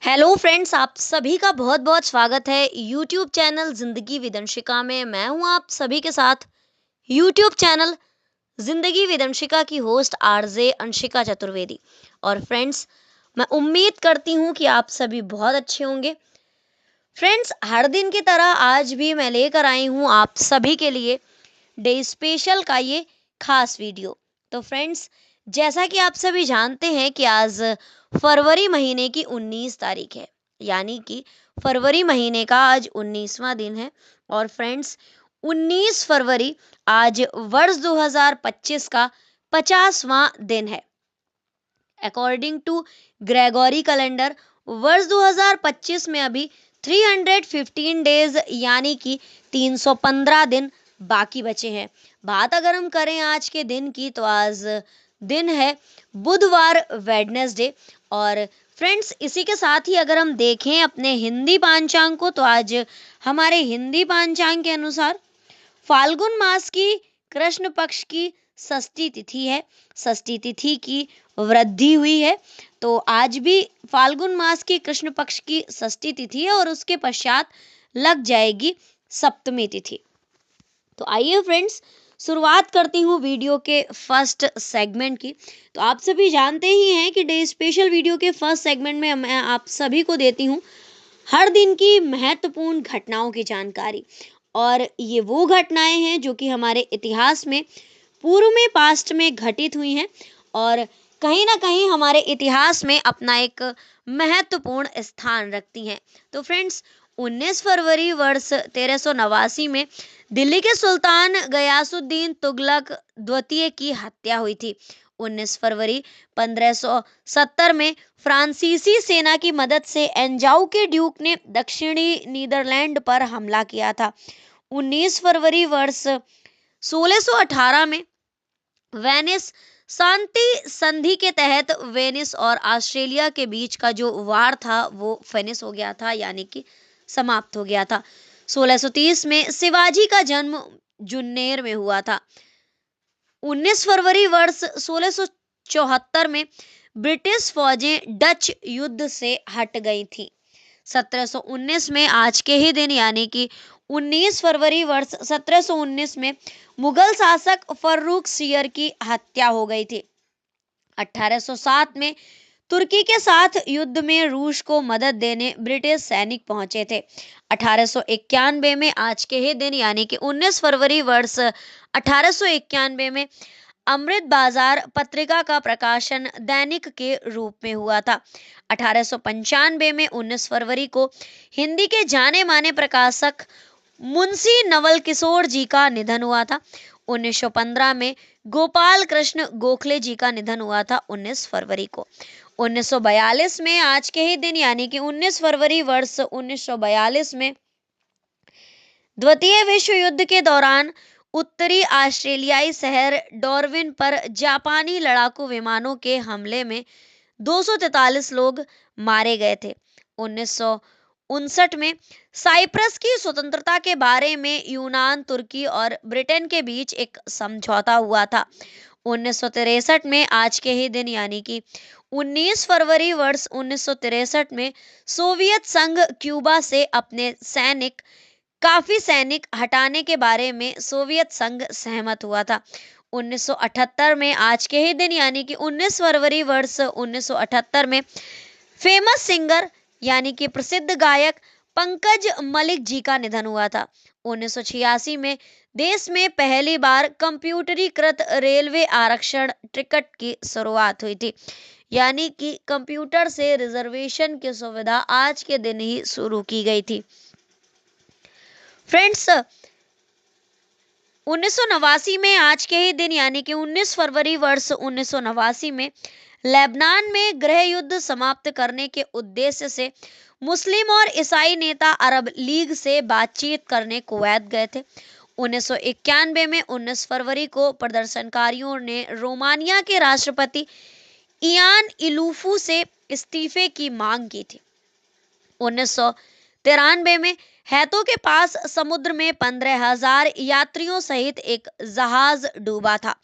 Hello friends, आप सभी का बहुत बहुत स्वागत है यूट्यूब चैनल जिंदगी विदंशिका में। मैं हूं आप सभी के साथ यूट्यूब चैनल जिंदगी विदंशिका की होस्ट आरजे अंशिका चतुर्वेदी। और फ्रेंड्स, मैं उम्मीद करती हूं कि आप सभी बहुत अच्छे होंगे। फ्रेंड्स, हर दिन की तरह आज भी मैं लेकर आई हूं आप सभी के लिए डे स्पेशल का ये खास वीडियो। तो फ्रेंड्स, जैसा कि आप सभी जानते हैं कि आज फरवरी महीने की 19 तारीख है, यानी कि फरवरी महीने का आज 19वां दिन है। और फ्रेंड्स, 19 फरवरी आज वर्ष 2025 का 50वां दिन है। अकॉर्डिंग टू ग्रेगोरी कैलेंडर वर्ष 2025 में अभी 315 डेज यानी कि 315 दिन बाकी बचे हैं। बात अगर हम करें आज के दिन की, तो आज दिन है बुधवार, वेडनेसडे। और फ्रेंड्स, इसी के साथ ही अगर हम देखें अपने हिंदी पांचांग को, तो आज हमारे हिंदी पांचांग के अनुसार फाल्गुन मास की कृष्ण पक्ष की षष्ठी तिथि है। षष्ठी तिथि की वृद्धि हुई है, तो आज भी फाल्गुन मास की कृष्ण पक्ष की षष्ठी तिथि है और उसके पश्चात लग जाएगी सप्तमी तिथि। तो आइए फ्रेंड्स, शुरुआत करती हूँ वीडियो के फर्स्ट सेगमेंट की। तो आप सभी जानते ही हैं कि डे स्पेशल वीडियो के फर्स्ट सेगमेंट में मैं आप सभी को देती हूँ हर दिन की महत्वपूर्ण घटनाओं की जानकारी। और ये वो घटनाएं हैं जो कि हमारे इतिहास में पूर्व में पास्ट में घटित हुई हैं और कहीं ना कहीं हमारे इतिहास में अपना एक महत्वपूर्ण स्थान रखती हैं। तो फ्रेंड्स, 19 फरवरी वर्ष 1389 में दिल्ली के सुल्तान गयासुद्दीन तुगलक द्वितीय की हत्या हुई थी। 19 फरवरी 1570 में फ्रांसीसी सेना की मदद से एंजाउ के ड्यूक ने दक्षिणी नीदरलैंड पर हमला किया था। 19 फरवरी वर्ष 1618 में वेनिस शांति संधि के तहत वेनिस और ऑस्ट्रेलिया के बीच का जो वार था वो फिनिश हो गया था, यानी कि समाप्त हो गया था। 1630 में शिवाजी का जन्म जुन्नेर में हुआ था। 19 फरवरी वर्ष 1674 में ब्रिटिश फौजें डच युद्ध से हट गई थी। 1719 में आज के ही दिन यानी कि 19 फरवरी वर्ष 1719 में मुगल शासक फर्रुख सियर की हत्या हो गई थी। 1807 में तुर्की के साथ युद्ध में रूस को मदद देने ब्रिटिश सैनिक पहुंचे थे। 1891 में आज के ही दिन यानी कि 19 फरवरी वर्ष 1891 में अमृत बाजार पत्रिका का प्रकाशन दैनिक के रूप में हुआ था। 1895 में 19 फरवरी को हिंदी के जाने माने प्रकाशक मुंशी नवल किशोर जी का निधन हुआ था। 1915 में गोपाल कृष्ण गोखले जी का निधन हुआ था 19 फरवरी को। 1942 में आज के ही दिन यानी कि 19 फरवरी वर्ष 1942 में द्वितीय विश्व युद्ध के दौरान उत्तरी ऑस्ट्रेलियाई शहर डार्विन पर जापानी लड़ाकू विमानों के हमले में 243 लोग मारे गए थे। 1959 में साइप्रस की स्वतंत्रता के बारे में यूनान, तुर्की और ब्रिटेन के बीच एक समझौता हुआ था। 1963 में आज के ही दिन यानी कि 19 फरवरी वर्ष 1963 में सोवियत संघ क्यूबा से अपने काफी सैनिक हटाने के बारे में सोवियत संघ सहमत हुआ था। 1978 में आज के ही दिन यानी कि 19 फरवरी वर्ष 1978 में फेमस सिंगर यानी कि प्रसिद्ध गायक पंकज मलिक जी का निधन हुआ था। 1986 में देश में पहली बार कंप्यूटरीकृत रेलवे आरक्षण टिकट की शुरुआत हुई थी, यानी कि कंप्यूटर से रिजर्वेशन की सुविधा आज के दिन ही शुरू की गई थी। फ्रेंड्स, 1989 में आज के ही दिन यानी कि 19 फरवरी वर्ष 1989 में लेबनान में गृह युद्ध समाप्त करने के उद्देश्य से मुस्लिम और ईसाई नेता अरब लीग से बातचीत करने कुवैत गए थे। 1991 में 19 फरवरी को प्रदर्शनकारियों ने रोमानिया के राष्ट्रपति इयान इलूफू से इस्तीफे की मांग की थी। 1993 में हैतो के पास समुद्र में 15,000 यात्रियों सहित एक जहाज डूबा था।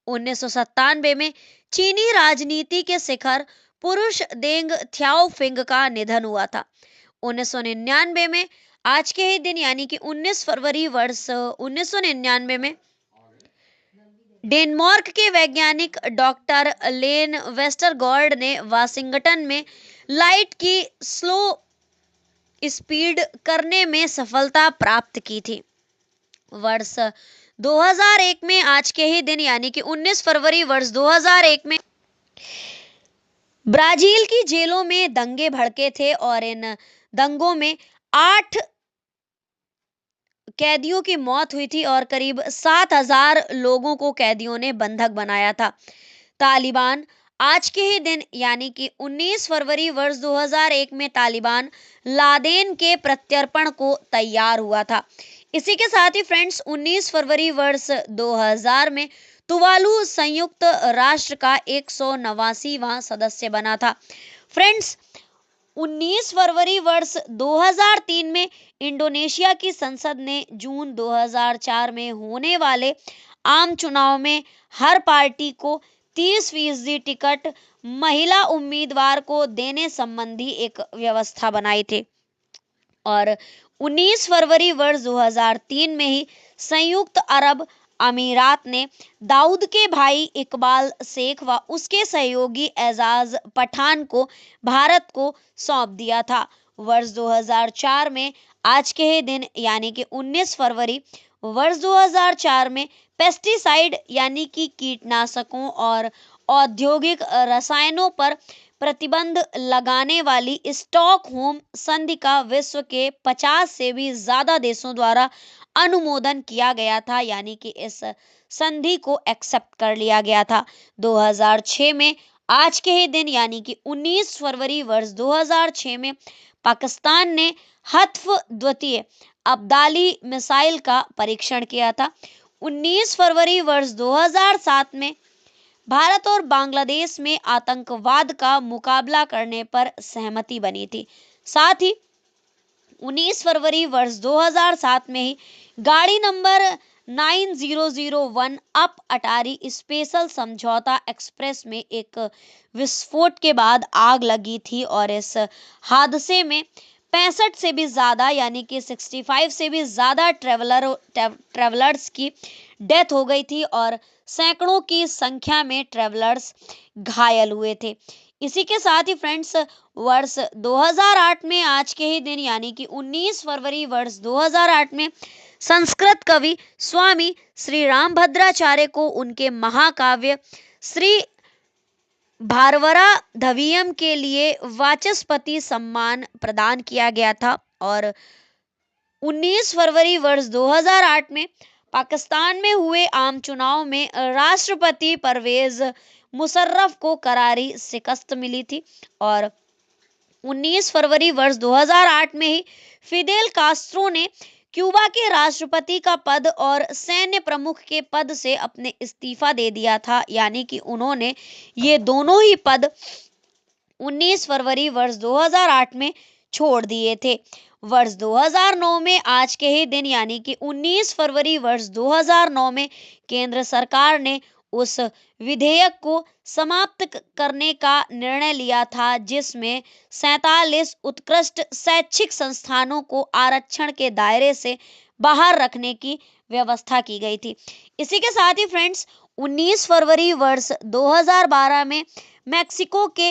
1997 में चीनी राजनीति के शिखर पुरुष देंग थ्याओफिंग का निधन हुआ था 1999 में। आज के ही दिन यानी कि 19 फरवरी वर्ष 1999 में डेनमार्क के वैज्ञानिक डॉक्टर लेन वेस्टरगॉर्ड ने वाशिंगटन में लाइट की स्लो स्पीड करने में सफलता प्राप्त की थी। वर्ष 2001 में आज के ही दिन यानी कि 19 फरवरी वर्ष 2001 में ब्राजील की जेलों में दंगे भड़के थे और इन दंगों में 8 कैदियों की मौत हुई थी और करीब 7,000 लोगों को कैदियों ने बंधक बनाया था। तालिबान आज के ही दिन यानी कि 19 फरवरी वर्ष 2001 में तालिबान लादेन के प्रत्यर्पण को तैयार हुआ था। इसी के साथ ही फ्रेंड्स 19 फरवरी वर्ष 2000 में तुवालू संयुक्त राष्ट्र का 189वां सदस्य बना था। फ्रेंड्स 19 फरवरी वर्ष 2003 में इंडोनेशिया की संसद ने जून 2004 में होने वाले आम चुनाव में हर पार्टी को 30% टिकट महिला उम्मीदवार को देने संबंधी एक व्यवस्था बनाई थी और 19 फरवरी वर्ष 2003 में ही संयुक्त अरब अमीरात ने दाऊद के भाई इकबाल शेख व उसके सहयोगी एजाज पठान को भारत को सौंप दिया था। वर्ष 2004 में आज के ही दिन यानी कि 19 फरवरी वर्ष 2004 में पेस्टिसाइड यानी कि कीटनाशकों और औद्योगिक रसायनों पर प्रतिबंध लगाने वाली स्टॉकहोम संधि का विश्व के 50 से भी ज्यादा देशों द्वारा अनुमोदन किया गया था यानी कि इस संधि को एक्सेप्ट कर लिया गया था। 2006 में आज के ही दिन यानी कि 19 फरवरी वर्ष 2006 में पाकिस्तान ने हत्फ द्वितीय अब्दाली मिसाइल का परीक्षण किया था। 19 फरवरी वर्ष 2007 में भारत और बांग्लादेश में आतंकवाद का मुकाबला करने पर सहमति बनी थी। साथ ही 19 फरवरी वर्ष 2007 में ही गाड़ी नंबर 9001 अप अटारी स्पेशल समझौता एक्सप्रेस में एक विस्फोट के बाद आग लगी थी और इस हादसे में 65 से भी ज्यादा यानी कि 65 से भी ज्यादा ट्रेवलर्स की डेथ हो गई थी और सैकड़ों की संख्या में ट्रेवलर्स घायल हुए थे। इसी के साथ ही फ्रेंड्स वर्ष 2008 में आज के ही दिन यानी कि 19 फरवरी वर्ष 2008 में संस्कृत कवि स्वामी श्री रामभद्राचार्य को उनके महाकाव्य श्री भारवराधवियम के लिए वाचस्पति सम्मान प्रदान किया गया था और 19 फरवरी वर्ष 2008 में पाकिस्तान में हुए आम चुनाव में राष्ट्रपति परवेज मुशर्रफ को करारी शिकस्त मिली थी और 19 फरवरी वर्ष 2008 में ही फिदेल कास्ट्रो ने क्यूबा के राष्ट्रपति का पद और सैन्य प्रमुख के पद से अपने इस्तीफा दे दिया था यानी कि उन्होंने ये दोनों ही पद 19 फरवरी वर्ष 2008 में छोड़ दिए थे। वर्ष 2009 में आज के ही दिन यानी कि 19 फरवरी वर्ष 2009 में केंद्र सरकार ने उस विधेयक को समाप्त करने का निर्णय लिया था जिसमें 47 उत्कृष्ट शैक्षिक संस्थानों को आरक्षण के दायरे से बाहर रखने की व्यवस्था की गई थी। इसी के साथ ही फ्रेंड्स 19 फरवरी वर्ष 2012 में मैक्सिको के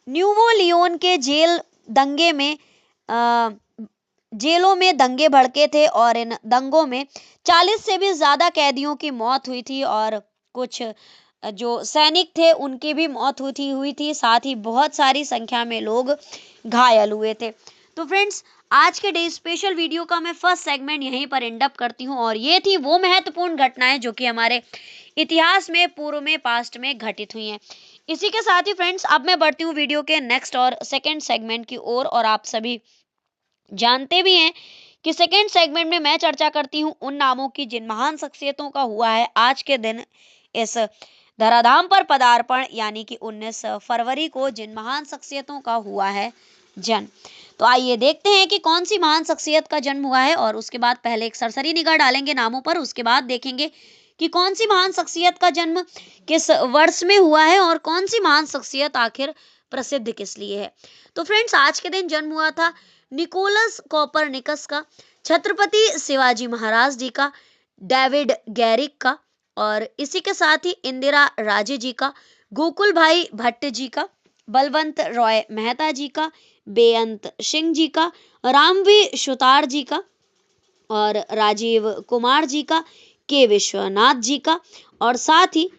न्यूवो लियोन के जेलों में दंगे भड़के थे और इन दंगों में 40 से भी ज्यादा कैदियों की मौत हुई थी और कुछ जो सैनिक थे उनकी भी मौत हुई थी। साथ ही बहुत सारी संख्या में लोग घायल हुए थे। तो फ्रेंड्स आज के डे स्पेशल वीडियो का मैं फर्स्ट सेगमेंट यहीं पर एंड अप करती हूँ और ये थी वो महत्वपूर्ण घटनाएं जो कि हमारे इतिहास में पूर्व में पास्ट में घटित हुई हैं। इसी के साथ ही फ्रेंड्स अब मैं बढ़ती हूँ वीडियो के नेक्स्ट और सेकंड सेगमेंट की ओर और आप सभी जानते भी हैं कि सेकंड सेगमेंट में मैं चर्चा करती हूँ उन नामों की जिन महान शख्सियतों का हुआ है आज के दिन इस धराधाम पर पदार्पण यानी कि 19 फरवरी को जिन महान शख्सियतों का हुआ है जन्म। तो आइए देखते हैं कि कौन सी महान शख्सियत का जन्म हुआ है और उसके बाद पहले एक सरसरी निगाह डालेंगे नामों पर, उसके बाद देखेंगे कि कौन सी महान शख्सियत का जन्म किस वर्ष में हुआ है और कौन सी महान शख्सियत आखिर प्रसिद्ध किस लिए है। तो फ्रेंड्स, आज के दिन जन्म हुआ था निकोलस कोपरनिकस का, छत्रपति शिवाजी महाराज जी का, डेविड गैरिक का, और इसी के साथ ही इंदिरा राजे जी का, गोकुल भाई भट्ट जी का, बलवंत रॉय मेहता जी का, बेअंत सिंह जी का, रामवी सुतार जी का, और राजीव कुमार जी का, के विश्वनाथ जी का, और साथ ही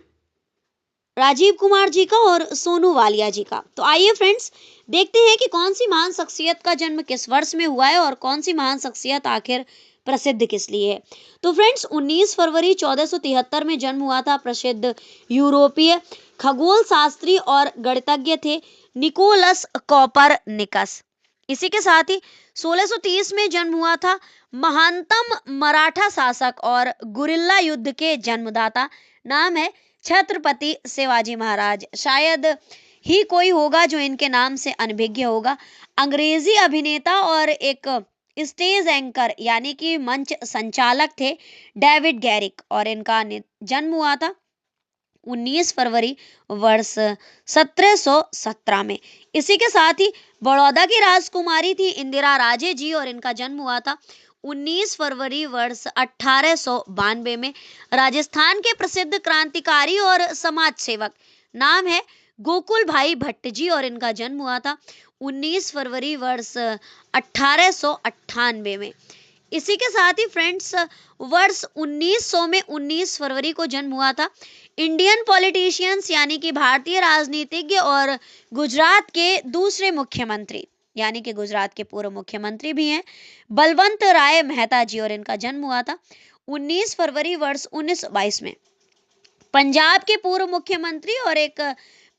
राजीव कुमार जी का और सोनू वालिया जी का। तो आइए फ्रेंड्स, देखते हैं कि कौन सी महान शख्सियत का जन्म किस वर्ष में हुआ है और कौन सी महान शख्सियत आखिर प्रसिद्ध किस लिए है। तो फ्रेंड्स, 19 फरवरी 1473 में जन्म हुआ था प्रसिद्ध यूरोपीय खगोल शास्त्री और गणितज्ञ थे निकोलस कोपरनिकस। इसी के साथ ही 1630 में जन्म हुआ था महानतम मराठा शासक और गुरिल्ला युद्ध के जन्मदाता, नाम है छत्रपति शिवाजी महाराज। शायद ही कोई होगा जो इनके नाम से अनभिज्ञ होगा। अंग्रेजी अभिनेता और एक स्टेज एंकर यानी कि मंच संचालक थे डेविड गैरिक, और इनका जन्म हुआ था 19 फरवरी वर्ष 1717 में। इसी के साथ ही बड़ौदा की राजकुमारी थी इंदिरा राजे जी, और इनका जन्म हुआ था 19 फरवरी वर्ष 1892 में। राजस्थान के प्रसिद्ध क्रांतिकारी और समाज सेवक, नाम है गोकुल भाई भट्ट जी, और इनका जन्म हुआ था 19 फरवरी वर्ष 1898 में। इसी के साथ ही फ्रेंड्स, वर्ष 1900 में 19 फरवरी को जन्म हुआ था इंडियन पॉलिटिशियंस यानी कि भारतीय राजनीतिज्ञ और गुजरात के दूसरे मुख्यमंत्री यानी कि गुजरात के पूर्व मुख्यमंत्री भी हैं बलवंत राय मेहता जी, और इनका जन्म हुआ था 19 फरवरी वर्ष 1922 में। पंजाब के पूर्व मुख्यमंत्री और एक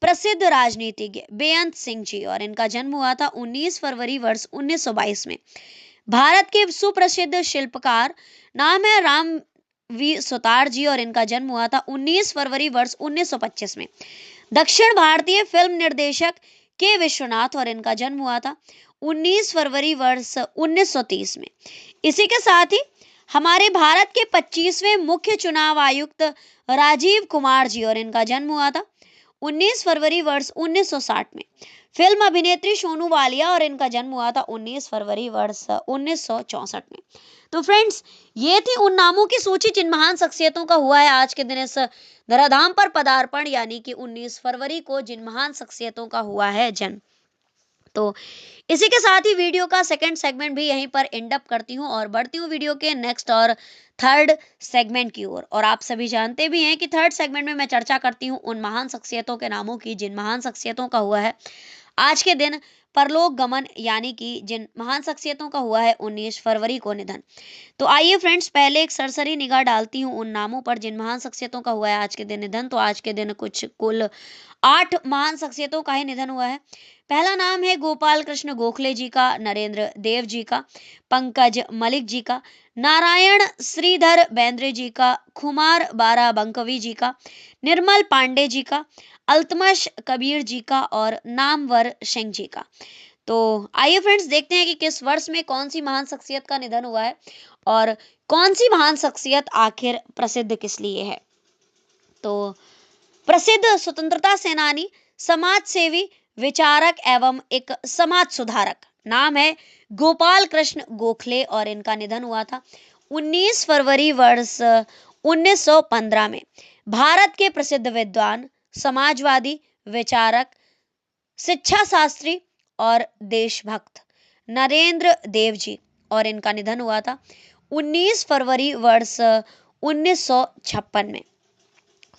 प्रसिद्ध राजनीतिज्ञ बेअंत सिंह जी, और इनका जन्म हुआ था 19 फरवरी वर्ष 1922 में। भारत के सुप्रसिद्ध शिल्पकार, नाम है राम वी सुतार जी, और इनका जन्म हुआ था 19 फरवरी वर्ष 1925 में। दक्षिण भारतीय फिल्म निर्देशक के विश्वनाथ, और इनका जन्म हुआ था 19 फरवरी वर्ष 1930 में। इसी के साथ ही हमारे भारत के 25वें मुख्य चुनाव आयुक्त राजीव कुमार जी, और इनका जन्म हुआ था 19 फरवरी वर्ष 1960 में। फिल्म अभिनेत्री सोनू वालिया, और इनका जन्म हुआ था 19 फरवरी वर्ष 1964 में। तो फ्रेंड्स, ये थी उन नामों की सूची जिन महान शख्सियतों का हुआ है आज के दिन इस धराधाम पर पदार्पण, यानी कि 19 फरवरी को जिन महान शख्सियतों का हुआ है जन्म। तो इसी के साथ ही वीडियो का सेकंड सेगमेंट भी यहीं पर एंड अप करती हूँ और बढ़ती हूँ वीडियो के नेक्स्ट और थर्ड सेगमेंट की ओर। और आप सभी जानते भी हैं कि थर्ड सेगमेंट में मैं चर्चा करती हूँ उन महान शख्सियतों के नामों की जिन महान शख्सियतों का हुआ है आज के दिन परलोक गमन, यानी कि जिन महान शख्सियतों का हुआ है 19 फरवरी को निधन। तो आइए फ्रेंड्स, पहले एक सरसरी निगाह डालती हूँ उन नामों पर जिन महान शख्सियतों का हुआ है आज के दिन निधन। तो आज के दिन कुल 8 महान शख्सियतों का ही निधन हुआ है। पहला नाम है गोपाल कृष्ण गोखले जी का, नरेंद्र देव जी का, पंकज मलिक जी का, नारायण श्रीधर बेंद्रे जी का, खुमार बारा बंकवी जी का, निर्मल पांडे जी का, अल्तमश कबीर जी का, और नामवर सिंह जी का। तो आइए फ्रेंड्स, देखते हैं कि किस वर्ष में कौन सी महान शख्सियत का निधन हुआ है और कौन सी महान शख्सियत आखिर प्रसिद्ध किस लिए है। तो प्रसिद्ध स्वतंत्रता सेनानी, समाज सेवी, विचारक एवं एक समाज सुधारक, नाम है गोपाल कृष्ण गोखले, और इनका निधन हुआ था 19 फरवरी वर्ष 1915 में। भारत के प्रसिद्ध विद्वान, समाजवादी, विचारक, शिक्षा शास्त्री और देशभक्त नरेंद्र देव जी, और इनका निधन हुआ था 19 फरवरी वर्ष 1956 में।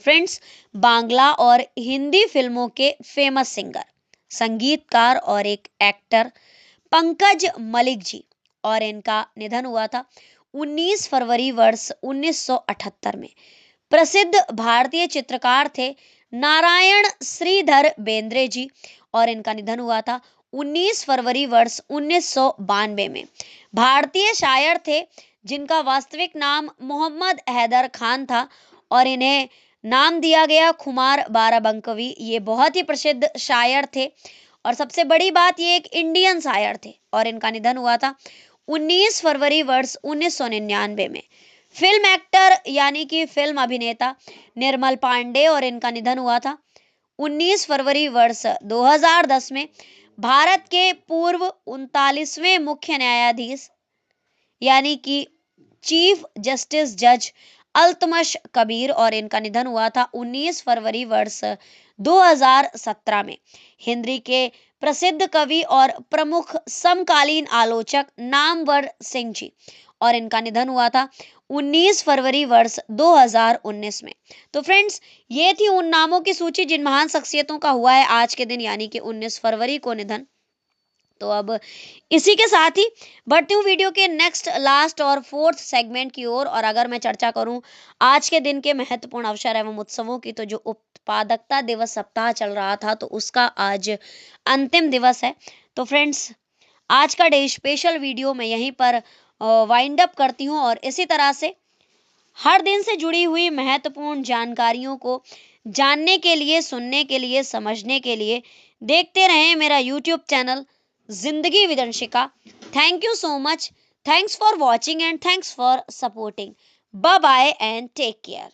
फ्रेंड्स, बांग्ला और हिंदी फिल्मों के फेमस सिंगर, संगीतकार और एक एक्टर पंकज मलिक जी, और इनका निधन हुआ था 19 फरवरी वर्ष 1978 में। प्रसिद्ध भारतीय चित्रकार थे नारायण श्रीधर बेंद्रे जी, और इनका निधन हुआ था 19 फरवरी वर्ष 1992 में। भारतीय शायर थे जिनका वास्तविक नाम मोहम्मद हैदर खान था, और इन्हें नाम दिया गया खुमार बाराबंकवी। ये बहुत ही प्रसिद्ध शायर थे, और सबसे बड़ी बात ये एक इंडियन शायर थे, और इनका निधन हुआ था 19 फरवरी वर्ष 1999 में। फिल्म एक्टर यानी कि फिल्म अभिनेता निर्मल पांडे और इनका निधन हुआ था 19 फरवरी वर्ष 2010 में। भारत के पूर्व 39वें मुख्य न्यायाधीश यानी कि चीफ जस्टिस जज अल्तमश कबीर और इनका निधन हुआ था 19 फरवरी वर्ष 2017 में। हिंदी के प्रसिद्ध कवि और प्रमुख समकालीन आलोचक नामवर सिंह जी और इनका निधन हुआ था 19 फरवरी वर्ष 2019 में। तो फ्रेंड्स, ये थी उन नामों की सूची जिन महान शख्सियतों का हुआ है आज के दिन यानी कि 19 फरवरी को निधन। तो अब इसी के साथ ही बढ़ती हूँ वीडियो के नेक्स्ट लास्ट और फोर्थ सेगमेंट की ओर। और अगर मैं चर्चा करूं आज के दिन के महत्वपूर्ण अवसर एवं उत्सवों की, तो जो उत्पादकता दिवस सप्ताह चल रहा था तो उसका आज अंतिम दिवस है। तो फ्रेंड्स, आज का डे स्पेशल वीडियो मैं यहीं पर वाइंड अप करती हूँ और इसी तरह से हर दिन से जुड़ी हुई महत्वपूर्ण जानकारियों को जानने के लिए, सुनने के लिए, समझने के लिए देखते रहें मेरा यूट्यूब चैनल जिंदगी विदंशिका। Thank you so much. Thanks for watching and thanks for supporting. Bye bye and take care.